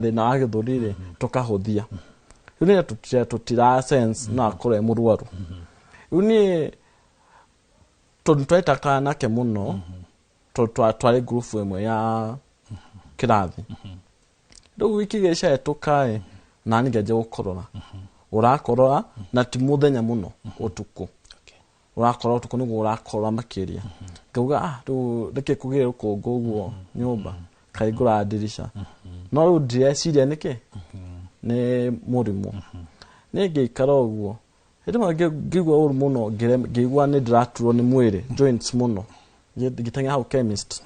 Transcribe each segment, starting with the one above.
thina wa githuri tukahuthia ni tutira sense na kore murwaru uni twetaka nake muno twari group imwe ya kirathi riu wiki gesha tukae na nigeje gukorora urakorora na ti muthenya muno utuku urakorora utuku ni urakorora makiria ngauga riu reke kugire rukungu guo nyumba kaigura dirisha no riu ndire niki ni murimu ni ngikara uguo hĩndĩ ngigwa ũru mũno ngigwa nĩ ndĩraturwo nĩ mwĩrĩ joints mũno ngĩteng'era hau chemist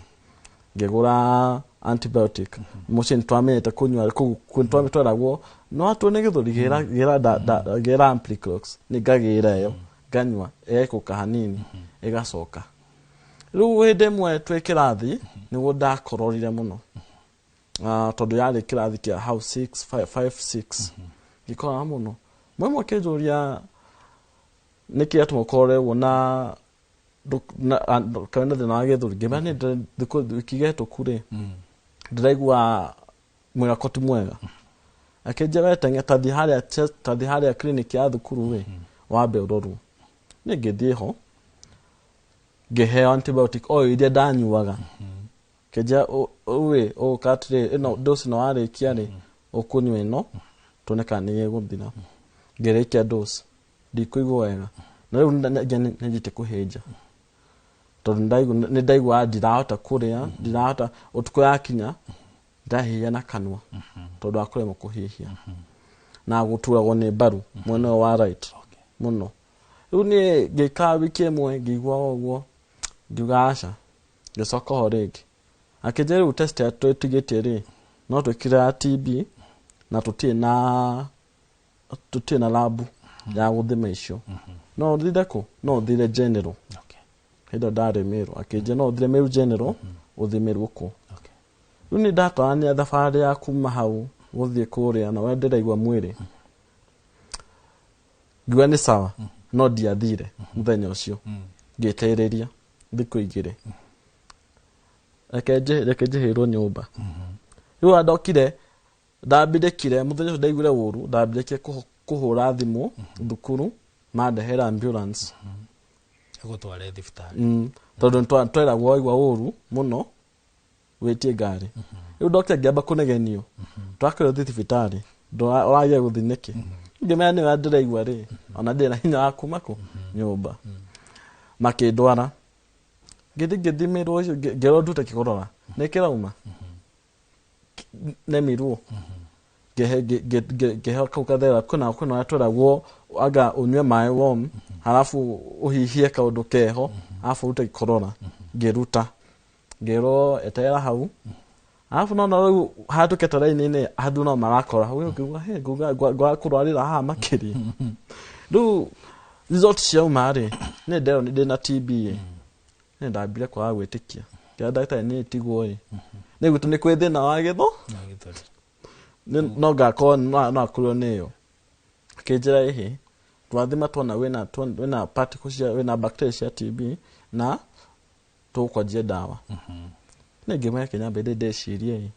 ngĩgũra antibiotic mũciĩ nĩtwamenyete kũnyua twĩragwo no atwo nĩ gĩthũri gĩra Ampliclox nĩngagĩra ĩyo nganyua ĩgaikũka hanini ĩgacoka rĩu hĩndĩ ĩmwe twĩ kĩrathi nĩguo ndakororire mũno tondũ yarĩ kĩrathi kĩa house 5-6 ngĩkorora mũno mwemwe kĩnjũria niki atumukorore wona kana thina wa gĩthũri ngĩmenya nĩ kigeto kure ndiraigua mwega koti mwega akĩnjĩra teng'eta thi harĩa clinic ya thukuru we wambe ũroru nĩ ngĩthiĩ ho ngĩheo antibiotic o iria ndanyuaga kĩnjĩra we katire ĩno dose no warĩkia rĩ ũkũnyua ĩno tuone kana nĩ gũthira ngĩrĩkia dose ndikũigua wega na rĩu nĩnjĩte kũhĩnja tondũ nĩndaigua ndirahota kũrĩa ndirahota ũtukũ yakinya ndahĩhia na kanua tondũ wa kũremwo kũhihia na gũturagwo nĩ mbaru mwena wa right mũno rĩu nĩ ngĩikara wiki ĩmwe ngĩigua ũguo ngiuga aca ngĩcoka ho rĩngĩ akĩnjĩra rĩu test ya twĩtigĩtie rĩ no twĩkire ya TB na tutirĩ na labu ya gũthima icio no thire kũ no thire general hĩndĩ ndarĩmĩrwo akĩnjĩra no thire Meru general ũthimĩrwo kũ rĩu nĩ ndatwarania thabarĩ ya kuma hau gũthiĩ kũrĩa na ũrĩa ndĩraigua mwĩrĩ ngiuga nĩ sawa no ndiathire mũthenya ũcio ngĩteĩrĩria thikũ 2 reke njĩhĩrwo nyũmba rĩu andokire ndambirĩkire mũthenya ũcio ndaiguire ũru ndambirĩkire kuhura thimũ thukuru mandehera ambulance gũtware thibitarĩ tondũ tweragwo waigua ũru mũno wĩtie ngari rĩu doctor ngĩamba kũnegenio twakĩrwo thibitarĩ ũragĩa gũthi nĩkĩ ngĩmenya nĩ ndĩraigua rĩ ona ndĩ na hinya wa kuma kũ nyũmba makĩndwara ngĩthimĩrwo ngĩrwo ndute kĩkorora nĩ kĩrauma nemirwo ngĩheo kau kathera kuna atweragwo aga unywe maĩ warm halafu uhihie kaũndũ keho halafu urute gĩkorora ngĩruta ngĩrwo etera hau halafu no rĩu hatukĩte raini-inĩ andũ no marakora hau ngĩuga kũrwarĩra haha makĩria rĩu result ciauma rĩ nĩ nderwo nĩ ndĩ na TB nĩ ndambire kwaga gwĩtĩkia kĩrĩa ndagĩtarĩ nĩ tigwo ĩ nĩ gwitũ nĩ kwĩ thĩna wa gĩthũri no ngakorwo no akorwo nĩyo akĩnjĩra ĩhĩ twathima tuona wĩna particles wĩna bacteria cia TB na tũkwanjia ndawa nĩ ngĩmenya kĩnyambe ndĩcirie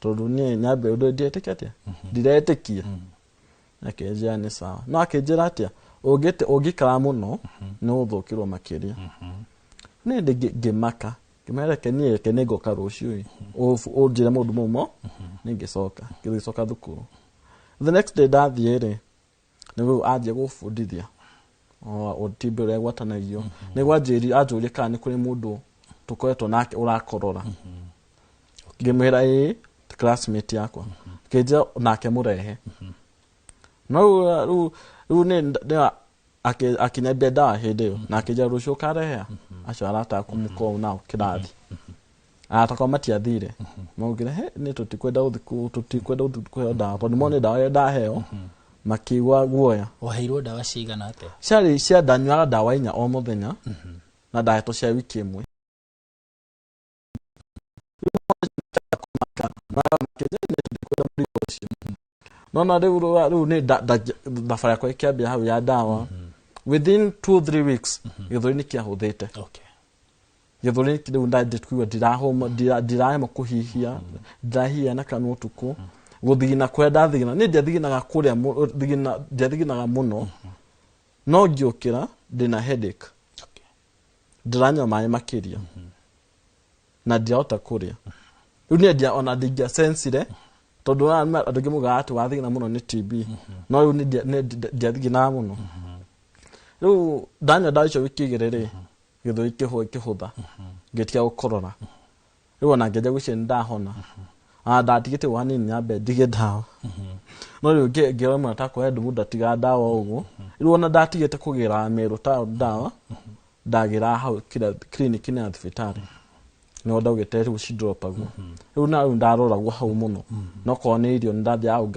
tondũ niĩ nyambe ũndũ ndietĩkia atĩa ndiretĩkia akĩnjĩra nĩ sawa no akĩnjĩra atĩa ũngĩikara mũno nĩ ũthũkĩrwo makĩria nĩ ngĩmaka ngĩmereke niĩ nĩ ngoka rũciũ ũnjĩre mũndũ mũmo ngĩcoka thukuru the next day ndathiĩ rĩ nĩguo anjie gũbundithia TB ũrĩa gwatanagio nĩguo anjũrie kana nĩ kũrĩ mũndũ tũkoretwo nake ũrakorora ngĩmwĩra ĩĩ classmate yakwa kĩnjĩra nake mũrehe no rĩu nĩ akinyambia ndawa hĩndĩ ĩyo na akĩnjĩra rũciũ ũkarehea acio arata kũmũkorwo nao kĩrathi atakwa matiathire maugire nĩ tũtikwenda gũthiĩ kũheo ndawa tondũ nĩmone ndawa ĩrĩa ndaheo makĩigua guoya waheirwo ndawa cigana atĩa ciarĩ cia ndanyuaga ndawa 4 o mũthenya na ndahetwo cia wiki ĩmwe no na rĩu nĩ thabarĩ yakwa ĩkĩambia hau ya ndawa within 2-3 weeks gĩthũri nĩ kĩahũthĩte gĩthũri rĩu ndikuigua ndirahema kũhihia ndirahihia na kanua ũtukũ guthigina kwenda thigina ni ndiathiginaga kuria ndiathiginaga muno no ngiukira ndina headache ndiranywa maĩ makiria na ndiahota kuria riu ni ndia ona ndingia sensire tondu andu ngimuga ati wathigina muno ni TB no riu ni ndiathiginaga muno riu ndanywa ndawa icio wiki igiri githui kihutha ngitia gukorora riu ona ngeja gucia ndahona ndatigite hanini nyambe ndige ndawa no riu ngira mwana ta kwa ndu ndatiga ndawa uguo riu ona ndatigite kugira meru ta ndawa ndagira hau kila clinic na thibitari no ndaugite riu ci drop aguo riu na ndaroragwo hau muno no ko ni irio ndathia hau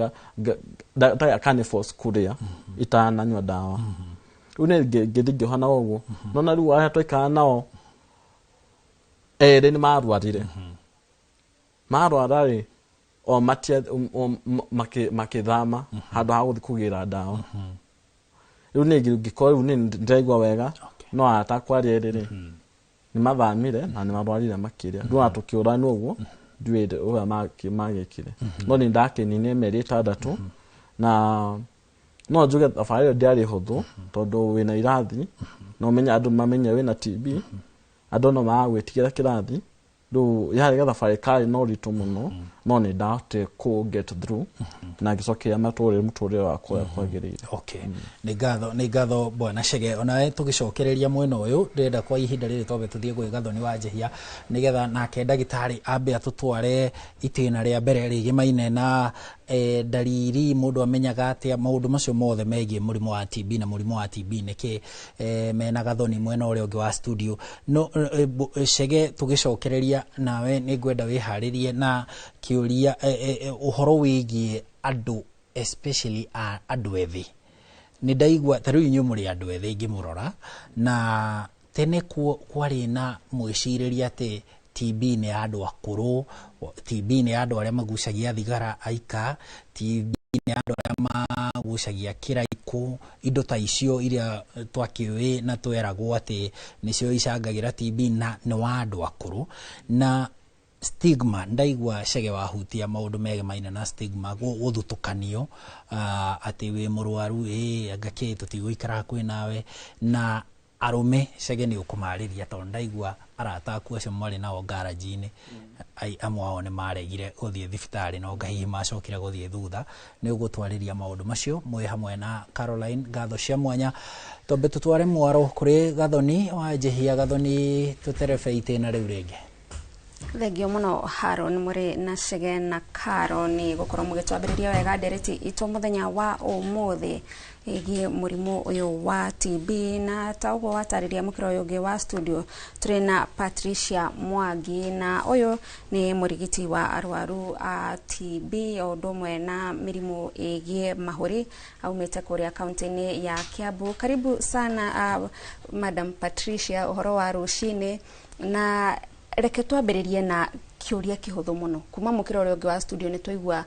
ta kane force kuria itananywa ndawa riu ni ngithingihana uguo no na riu aya twaikara nao ni marwarire marwara o matia makithama handu ha guthi kugira ndawa riu ni ngikora riu ni ndiraigua wega no atakwaria riri ni mathamire na ni marwarire makiria riu atukiura ni uguo ndwire uga magikire no ni ndakenine meri 6 na no njuge thabarĩ ndiarĩ hũthũ tondu wina irathi no menya andu mamenya wina TB andu no magwitigĩra kĩrathi riu yarĩ thabarĩ karĩ no ritũ mũno no ni ndahote ku get through na ngicokea mũtũrĩre wakwa kwagĩrĩire. Okay. Nĩ ngatho bwana Chege onawe tugicokereria mwena ũyũ ndĩrenda kwa ihinda rĩrĩ twambe tuthie gwĩ Gathoni wa Njihia nigetha nake ndagĩtarĩ ambe atutware itĩna rĩa mbere rĩgĩmaine na dalili mũndũ amenyaga atĩa maũndũ macio mothe megiĩ mũrimũ wa TB na mũrimũ wa TB nĩkĩ mena Gathoni mwena ũrĩa ũngĩ wa studio no Chege tugicokereria nawe nĩ ngwenda wĩharĩrie na kiuria uhoro wigie andu especially andu ethi ni ndaigua tariu inyu muri andu ethi ngimurora na tene kwari na mwiciriria ati TB ni andu akuru TB ni andu aria magucagia thigara aika TB ni andu aria magucagia kiraiku indo ta icio iria twakiwe na tweragwo ati nicio icangagira TB na ni wa andu akuru na stigma ndaigua Chege wahutia maundu megemaina na stigma guthutukanio ati wi murwaru ngake tutiguikara kwi nawe na arume Chege ni ukumariria tondu ndaigua arata aku acio mari nao garage-ini amwe ao ni maregire guthie thibitari no ngahihi macokire guthie thutha ni ugutwariria maundu macio mwe hamwe na Caroline ngatho cia mwanya tombe tutware mwaro kuri Gathoni wa Njihia. Gathoni tuterebe itĩna riu ringi. Thengio muno Haron muri na Chege na Caroline gukorwo mugitwambiriria wega ndereti itu muthenya wa umuthi igi murimu uyu wa TB na taugo watariria mukiro uyu ungi wa studio turi na Patricia Mwangi na uyu ni murigiti wa arwaru a TB odumwe na mirimu igi mahuri aumete kuria kaunti-ini ya Kiambu. Karibu sana Madam Patricia, uhoro wa rucini na reke twambiririe na kiuria kihuthu muno kuma mukiro uria ungi wa studio ni twaigua